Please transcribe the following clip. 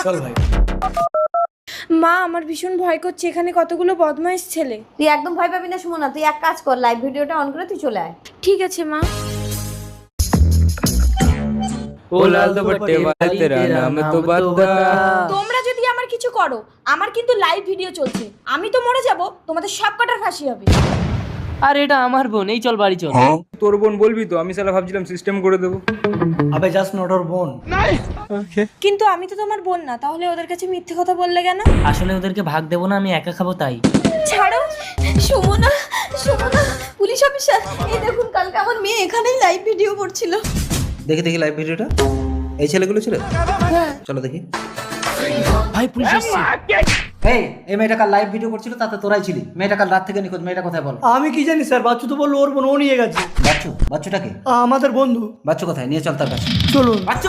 চল ভাই। মা আমার ভীষণ ভয় করছে, এখানে কতগুলো বদমাইশ ছেলে। তুই একদম ভয় পাবি না সুমনা, তুই এক কাজ কর, লাইভ ভিডিওটা অন করে তুই চলে আয়। ঠিক আছে মা। ও লাল দুপট্টে वाला तेरा नाम तो बता। তোমরা যদি আমার কিছু করো, আমার কিন্তু লাইভ ভিডিও চলছে, আমি তো মরে যাব, তোমাদের সব কটার ফাঁসি হবে। আর এটা আমার বোন, এই চল বাড়ি চল। তোর বোন বলবি তো? আমি শালা ভাবছিলাম সিস্টেম করে দেবো। আবে জাস্ট নট ওর বোন। কিন্তু আমি তো তোমার বোন না, তাহলে ওদের কাছে মিথ্যে কথা বললে কেন? আসলে ওদেরকে ভাগ দেবো না, আমি একা খাবো তাই। ছাড়ো। সুমনা, সুমনা, পুলিশ অফিসার, এই দেখুন কালকে আমার মেয়ে এখানেই লাইভ ভিডিও করছিল। দেখি দেখি লাইভ ভিডিওটা। এই ছেলেগুলো ছিল? চলো দেখি। ভাই পুলিশ আসছে। এই মেয়েটা কাল লাইভ ভিডিও করছিল, তাতে তোরাই ছিলি। মেয়েটা কাল রাত থেকে নিখোঁজ, মেয়েটা কোথায় বল? আমি কি জানি স্যার, বাচ্চু তো বললো ওর বোন, ও নিয়ে গেছে। বাচ্চুটাকে? আমাদের বন্ধু। বাচ্চু কোথায়? নিয়ে চল তার কাছে। চলুন। বাচ্চু